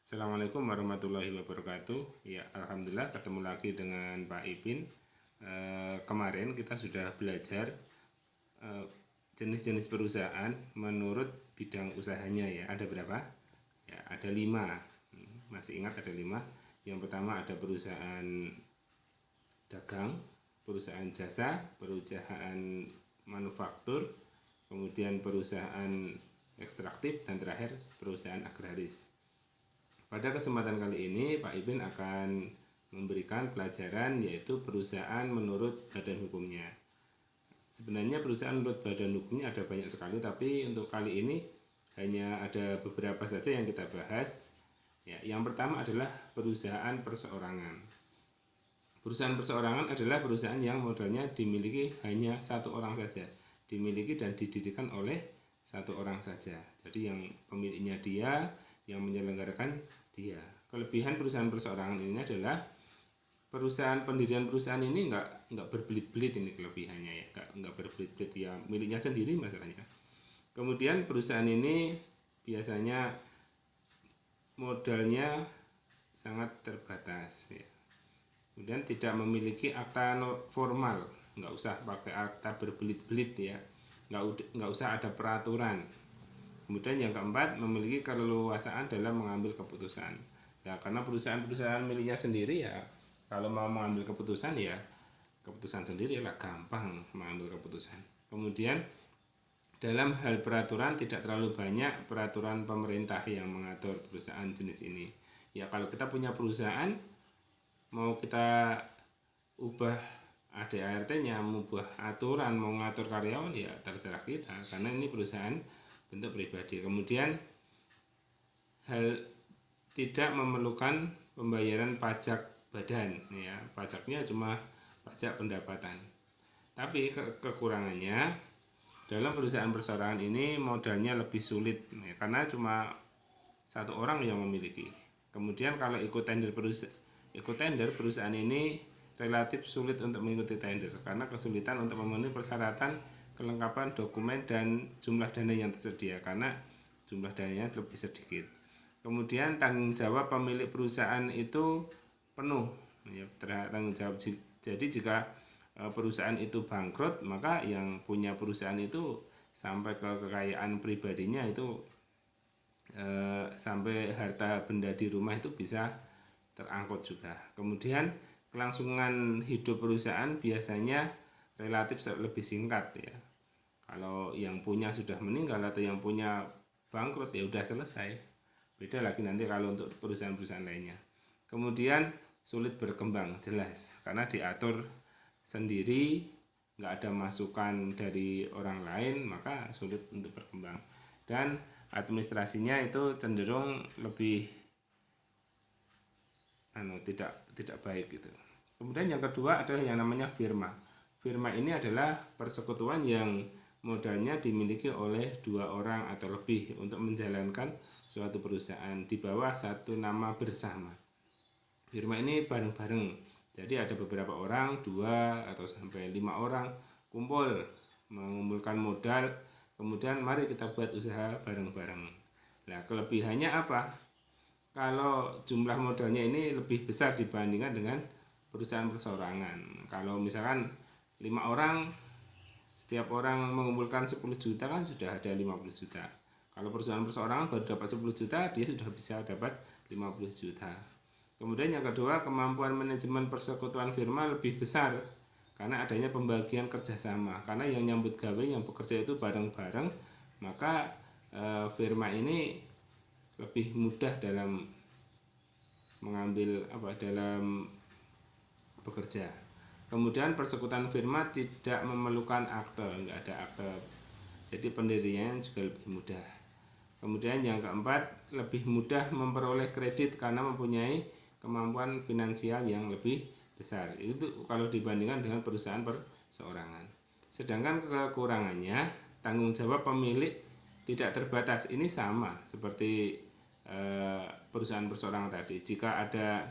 Assalamualaikum warahmatullahi wabarakatuh. Ya, alhamdulillah ketemu lagi dengan Pak Ipin. Kemarin kita sudah belajar jenis-jenis perusahaan menurut bidang usahanya ya. Ada berapa? Ya, ada 5. Masih ingat ada 5. Yang pertama ada perusahaan dagang, perusahaan jasa, perusahaan manufaktur, kemudian perusahaan ekstraktif, dan terakhir perusahaan agraris. Pada kesempatan kali ini Pak Ipin akan memberikan pelajaran yaitu perusahaan menurut badan hukumnya. Sebenarnya perusahaan menurut badan hukumnya ada banyak sekali, tapi untuk kali ini hanya ada beberapa saja yang kita bahas. Ya, yang pertama adalah perusahaan perseorangan. Perusahaan perseorangan adalah perusahaan yang modalnya dimiliki hanya satu orang saja, dimiliki dan didirikan oleh satu orang saja. Jadi yang pemiliknya dia, yang menyelenggarakan dia. Kelebihan perusahaan perseorangan ini adalah pendirian perusahaan ini nggak berbelit-belit, ini kelebihannya ya, nggak berbelit-belit ya, miliknya sendiri masalahnya. Kemudian perusahaan ini biasanya modalnya sangat terbatas ya. Kemudian tidak memiliki akta formal, nggak usah pakai akta berbelit-belit ya, nggak usah ada peraturan. Kemudian yang keempat, memiliki keleluasaan dalam mengambil keputusan. Nah, karena perusahaan-perusahaan miliknya sendiri ya, kalau mau mengambil keputusan ya keputusan sendiri lah, gampang mengambil keputusan. Kemudian dalam hal peraturan tidak terlalu banyak peraturan pemerintah yang mengatur perusahaan jenis ini. Ya kalau kita punya perusahaan, mau kita ubah ADART-nya, mau ubah aturan, mau ngatur karyawan ya terserah kita, karena ini perusahaan bentuk pribadi. Kemudian tidak memerlukan pembayaran pajak badan ya, pajaknya cuma pajak pendapatan. Tapi kekurangannya dalam perusahaan perseorangan ini modalnya lebih sulit ya, karena cuma satu orang yang memiliki. Kemudian kalau ikut tender perusahaan ini relatif sulit untuk mengikuti tender karena kesulitan untuk memenuhi persyaratan kelengkapan dokumen dan jumlah dana yang tersedia karena jumlah dananya lebih sedikit. Kemudian tanggung jawab pemilik perusahaan itu penuh ya, tanggung jawab. Jadi jika perusahaan itu bangkrut, maka yang punya perusahaan itu sampai ke kekayaan pribadinya itu sampai harta benda di rumah itu bisa terangkut juga. Kemudian kelangsungan hidup perusahaan biasanya relatif lebih singkat ya. Kalau yang punya sudah meninggal atau yang punya bangkrut ya udah selesai. Beda lagi nanti kalau untuk perusahaan-perusahaan lainnya. Kemudian sulit berkembang, jelas, karena diatur sendiri, nggak ada masukan dari orang lain, maka sulit untuk berkembang. Dan administrasinya itu cenderung lebih tidak baik gitu. Kemudian yang kedua adalah yang namanya firma. Firma ini adalah persekutuan yang modalnya dimiliki oleh 2 orang atau lebih untuk menjalankan suatu perusahaan di bawah satu nama bersama. Firma ini bareng-bareng, jadi ada beberapa orang, 2 atau sampai 5 orang kumpul mengumpulkan modal, kemudian mari kita buat usaha bareng-bareng. Nah, kelebihannya apa? Kalau jumlah modalnya ini lebih besar dibandingkan dengan perusahaan perseorangan. Kalau misalkan 5 orang, setiap orang mengumpulkan 10 juta kan sudah ada 50 juta. Kalau perusahaan perseorangan baru dapat 10 juta, dia sudah bisa dapat 50 juta. Kemudian yang kedua, kemampuan manajemen persekutuan firma lebih besar karena adanya pembagian kerjasama. Karena yang nyambut gawe, yang bekerja itu bareng-bareng, maka firma ini lebih mudah dalam mengambil dalam bekerja. Kemudian persekutuan firma tidak memerlukan akte, nggak ada akte, jadi pendiriannya juga lebih mudah. Kemudian yang keempat, lebih mudah memperoleh kredit karena mempunyai kemampuan finansial yang lebih besar. Itu kalau dibandingkan dengan perusahaan perseorangan. Sedangkan kekurangannya, tanggung jawab pemilik tidak terbatas. Ini sama seperti perusahaan perseorangan tadi. Jika ada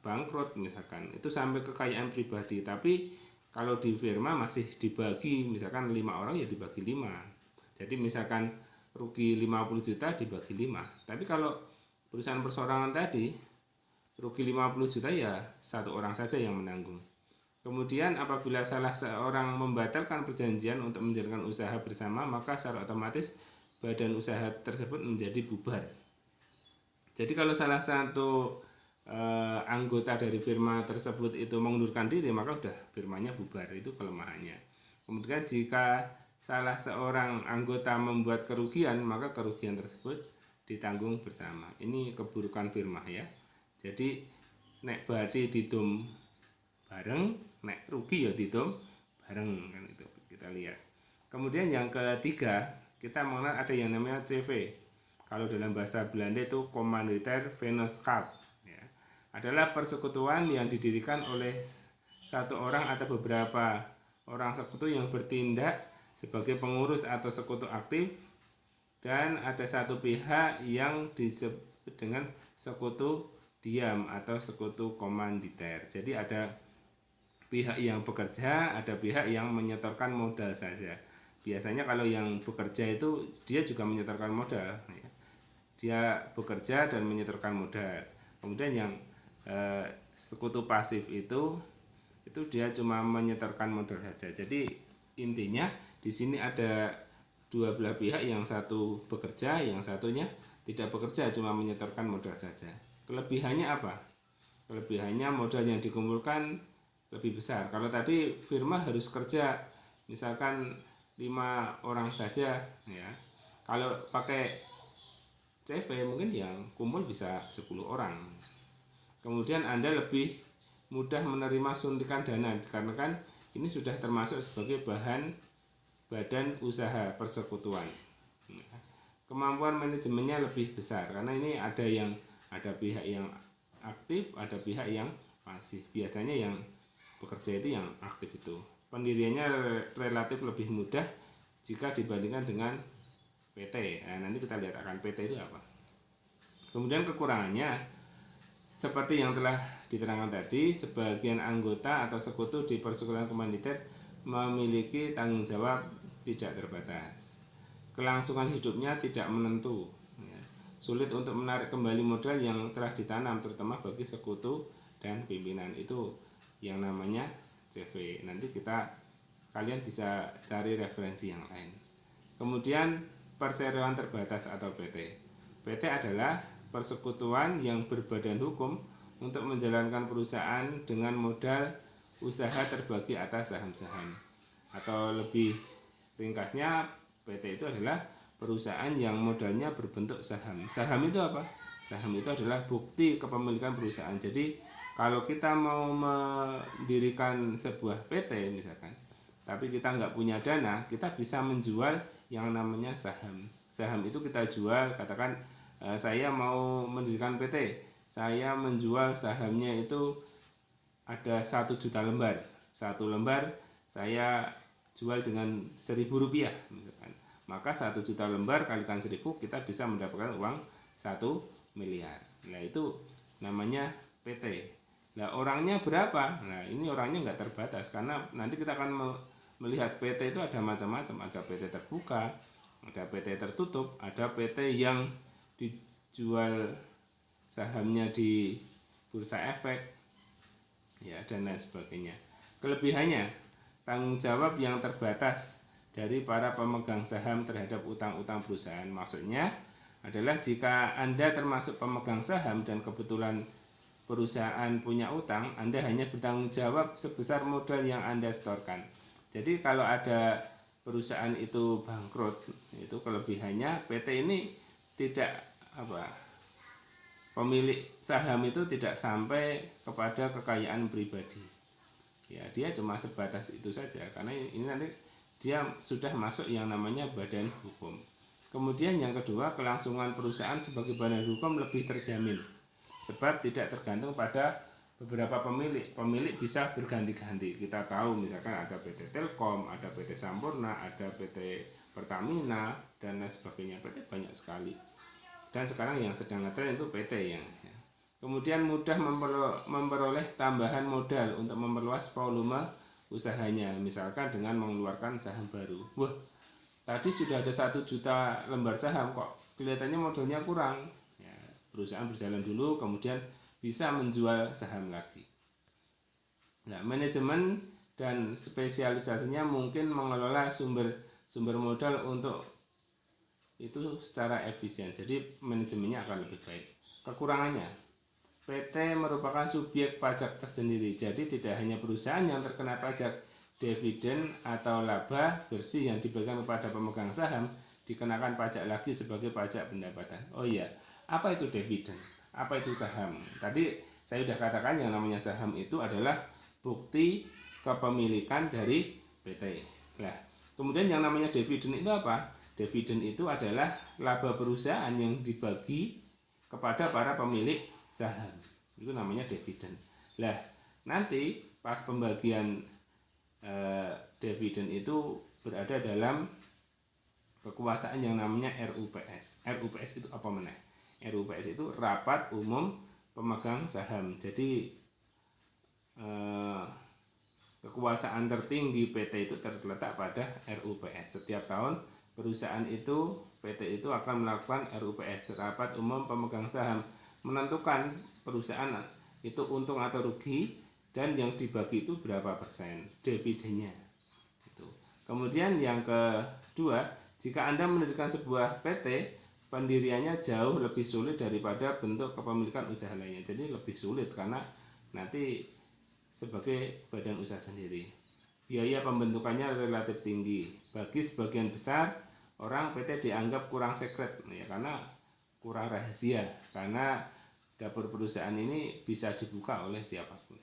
bangkrut misalkan, itu sampai kekayaan pribadi. Tapi kalau di firma masih dibagi, misalkan 5 orang ya dibagi 5. Jadi misalkan rugi 50 juta dibagi 5. Tapi kalau perusahaan perseorangan tadi rugi 50 juta ya satu orang saja yang menanggung. Kemudian apabila salah seorang membatalkan perjanjian untuk menjalankan usaha bersama, maka secara otomatis badan usaha tersebut menjadi bubar. Jadi kalau salah satu anggota dari firma tersebut itu mengundurkan diri, maka udah firmanya bubar, itu kelemahannya. Kemudian jika salah seorang anggota membuat kerugian, maka kerugian tersebut ditanggung bersama. Ini keburukan firma ya. Jadi nek badhe didum bareng, nek rugi ya didum bareng, kan itu kita lihat. Kemudian yang ketiga, kita mengenal ada yang namanya CV. Kalau dalam bahasa Belanda itu Commandeitair Vennootschap ya. Adalah persekutuan yang didirikan oleh satu orang atau beberapa orang sekutu yang bertindak sebagai pengurus atau sekutu aktif, dan ada satu pihak yang disebut dengan sekutu diam atau sekutu komanditer. Jadi ada pihak yang bekerja, ada pihak yang menyetorkan modal saja. Biasanya kalau yang bekerja itu dia juga menyetorkan modal ya. Dia bekerja dan menyetorkan modal. Kemudian yang sekutu pasif itu dia cuma menyetorkan modal saja. Jadi intinya di sini ada dua belah pihak, yang satu bekerja, yang satunya tidak bekerja, cuma menyetorkan modal saja. Kelebihannya apa? Kelebihannya modal yang dikumpulkan lebih besar. Kalau tadi firma harus kerja misalkan 5 orang saja ya. Kalau pakai CV mungkin yang kumpul bisa 10 orang. Kemudian Anda lebih mudah menerima suntikan dana karena kan ini sudah termasuk sebagai badan usaha persekutuan. Kemampuan manajemennya lebih besar karena ini ada pihak yang aktif, ada pihak yang pasif. Biasanya yang bekerja itu yang aktif itu. Pendiriannya relatif lebih mudah jika dibandingkan dengan PT. Nah, nanti kita lihat akan PT itu apa. Kemudian kekurangannya seperti yang telah diterangkan tadi, sebagian anggota atau sekutu di persekutuan komanditer memiliki tanggung jawab tidak terbatas. Kelangsungan hidupnya tidak menentu. Sulit untuk menarik kembali modal yang telah ditanam, terutama bagi sekutu dan pimpinan. Itu yang namanya CV. Nanti kalian bisa cari referensi yang lain. Kemudian perseroan terbatas atau PT. PT adalah persekutuan yang berbadan hukum untuk menjalankan perusahaan dengan modal usaha terbagi atas saham-saham. Atau lebih ringkasnya, PT itu adalah perusahaan yang modalnya berbentuk saham. Saham itu apa? Saham itu adalah bukti kepemilikan perusahaan. Jadi kalau kita mau mendirikan sebuah PT misalkan, tapi kita nggak punya dana, kita bisa menjual yang namanya saham. Saham itu kita jual, katakan saya mau mendirikan PT, saya menjual sahamnya itu ada 1 juta lembar. 1 lembar saya jual dengan Rp1.000 misalkan. Maka 1 juta lembar kalikan 1000, kita bisa mendapatkan uang 1 miliar. Nah itu namanya PT. Nah orangnya berapa? Nah ini orangnya nggak terbatas, karena nanti kita akan melihat PT itu ada macam-macam. Ada PT terbuka, ada PT tertutup, ada PT yang dijual sahamnya di bursa efek ya, dan lain sebagainya. Kelebihannya, tanggung jawab yang terbatas dari para pemegang saham terhadap utang-utang perusahaan. Maksudnya adalah jika Anda termasuk pemegang saham dan kebetulan perusahaan punya utang, Anda hanya bertanggung jawab sebesar modal yang Anda setorkan. Jadi kalau ada perusahaan itu bangkrut, itu kelebihannya PT ini tidak pemilik saham itu tidak sampai kepada kekayaan pribadi. Ya, dia cuma sebatas itu saja, karena ini nanti dia sudah masuk yang namanya badan hukum. Kemudian yang kedua, kelangsungan perusahaan sebagai badan hukum lebih terjamin, sebab tidak tergantung pada beberapa pemilik. Pemilik bisa berganti-ganti. Kita tahu misalkan ada PT Telkom, ada PT Sampurna, ada PT Pertamina, dan lain sebagainya. PT banyak sekali. Dan sekarang yang sedang ngetren itu PT yang kemudian mudah memperoleh tambahan modal untuk memperluas volume usahanya, misalkan dengan mengeluarkan saham baru. Wah, tadi sudah ada 1 juta lembar saham kok kelihatannya modalnya kurang. Ya, perusahaan berjalan dulu kemudian bisa menjual saham lagi. Nah, manajemen dan spesialisasinya mungkin mengelola sumber modal untuk itu secara efisien. Jadi manajemennya akan lebih baik. Kekurangannya, PT merupakan subjek pajak tersendiri. Jadi tidak hanya perusahaan yang terkena pajak dividen atau laba bersih yang diberikan kepada pemegang saham dikenakan pajak lagi sebagai pajak pendapatan. Oh iya, apa itu dividen? Apa itu saham? Tadi saya sudah katakan yang namanya saham itu adalah bukti kepemilikan dari PT. Nah, kemudian yang namanya dividen itu apa? Dividen itu adalah laba perusahaan yang dibagi kepada para pemilik saham. Itu namanya dividen. Nah, nanti pas pembagian dividen itu berada dalam kekuasaan yang namanya RUPS. RUPS itu apa meneh? RUPS itu rapat umum pemegang saham. Jadi kekuasaan tertinggi PT itu terletak pada RUPS. Setiap tahun perusahaan itu PT itu akan melakukan RUPS, rapat umum pemegang saham, menentukan perusahaan itu untung atau rugi dan yang dibagi itu berapa persen dividennya. Itu. Kemudian yang kedua, jika Anda mendirikan sebuah PT, pendiriannya jauh lebih sulit daripada bentuk kepemilikan usaha lainnya. Jadi lebih sulit karena nanti sebagai badan usaha sendiri. Biaya pembentukannya relatif tinggi. Bagi sebagian besar orang PT dianggap kurang sekret ya, karena kurang rahasia, karena dapur perusahaan ini bisa dibuka oleh siapapun.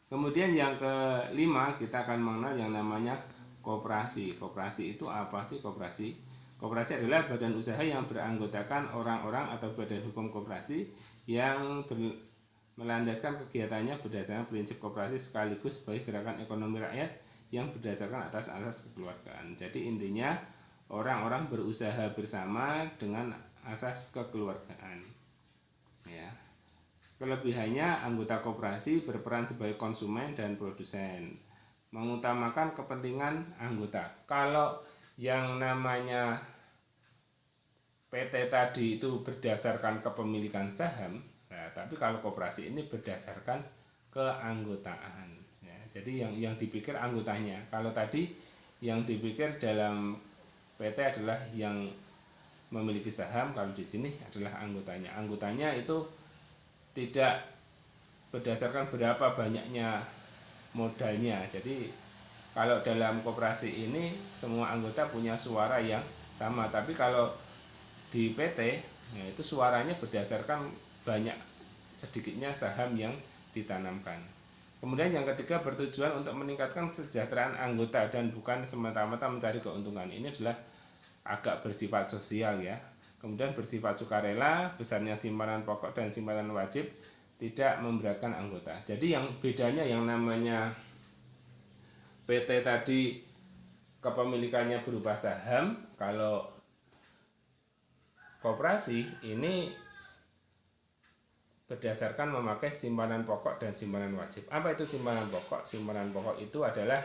Kemudian yang kelima, kita akan mengenal yang namanya koperasi. Koperasi itu apa sih koperasi? Koperasi adalah badan usaha yang beranggotakan orang-orang atau badan hukum koperasi yang melandaskan kegiatannya berdasarkan prinsip koperasi sekaligus sebagai gerakan ekonomi rakyat yang berdasarkan atas asas kekeluargaan. Jadi intinya orang-orang berusaha bersama dengan asas kekeluargaan. Ya. Kelebihannya, anggota koperasi berperan sebagai konsumen dan produsen, mengutamakan kepentingan anggota. Kalau yang namanya PT tadi itu berdasarkan kepemilikan saham, nah, tapi kalau koperasi ini berdasarkan keanggotaan. Ya, jadi yang dipikir anggotanya. Kalau tadi yang dipikir dalam PT adalah yang memiliki saham, kalau di sini adalah anggotanya. Anggotanya itu tidak berdasarkan berapa banyaknya modalnya. Jadi kalau dalam koperasi ini semua anggota punya suara yang sama, tapi kalau di PT ya itu suaranya berdasarkan banyak sedikitnya saham yang ditanamkan. Kemudian yang ketiga, bertujuan untuk meningkatkan kesejahteraan anggota dan bukan semata-mata mencari keuntungan. Ini adalah agak bersifat sosial ya. Kemudian bersifat sukarela, besarnya simpanan pokok dan simpanan wajib tidak memberatkan anggota. Jadi yang bedanya yang namanya PT tadi kepemilikannya berupa saham, kalau koperasi ini berdasarkan memakai simpanan pokok dan simpanan wajib. Apa itu simpanan pokok? Simpanan pokok itu adalah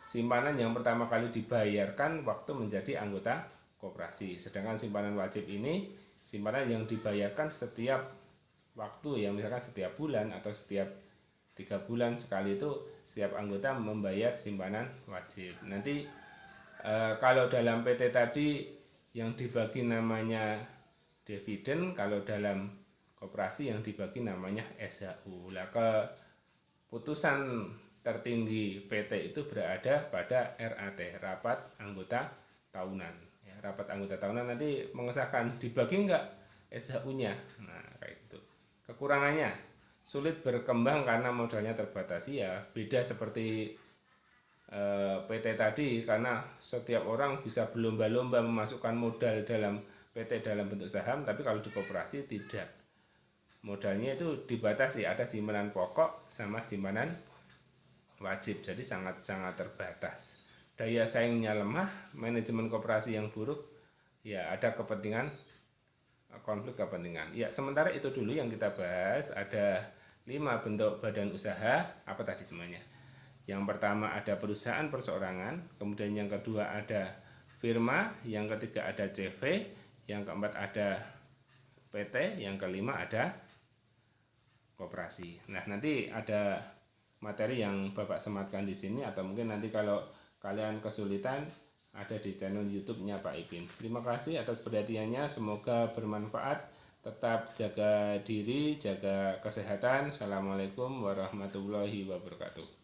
simpanan yang pertama kali dibayarkan waktu menjadi anggota koperasi. Sedangkan simpanan wajib ini simpanan yang dibayarkan setiap waktu, yang misalkan setiap bulan atau setiap 3 bulan sekali, itu setiap anggota membayar simpanan wajib. Nanti kalau dalam PT tadi yang dibagi namanya dividen, kalau dalam koperasi yang dibagi namanya SHU. Nah, keputusan tertinggi PT itu berada pada RAT, rapat anggota tahunan. Ya, rapat anggota tahunan nanti mengesahkan dibagi enggak SHU-nya. Nah, kayak gitu. Kekurangannya, sulit berkembang karena modalnya terbatas. Ya, beda seperti PT tadi, karena setiap orang bisa berlomba-lomba memasukkan modal dalam PT dalam bentuk saham, tapi kalau di koperasi tidak. Modalnya itu dibatasi, ada simpanan pokok sama simpanan wajib, jadi sangat-sangat terbatas. Daya saingnya lemah, manajemen koperasi yang buruk, ya ada kepentingan, konflik kepentingan. Ya, sementara itu dulu yang kita bahas. Ada 5 bentuk badan usaha. Apa tadi semuanya? Yang pertama ada perusahaan perseorangan, kemudian yang kedua ada firma, yang ketiga ada CV, yang keempat ada PT, yang kelima ada koperasi. Nah, nanti ada materi yang Bapak sematkan di sini, atau mungkin nanti kalau kalian kesulitan ada di channel YouTube-nya Pak Ipin. Terima kasih atas perhatiannya, semoga bermanfaat. Tetap jaga diri, jaga kesehatan. Assalamualaikum warahmatullahi wabarakatuh.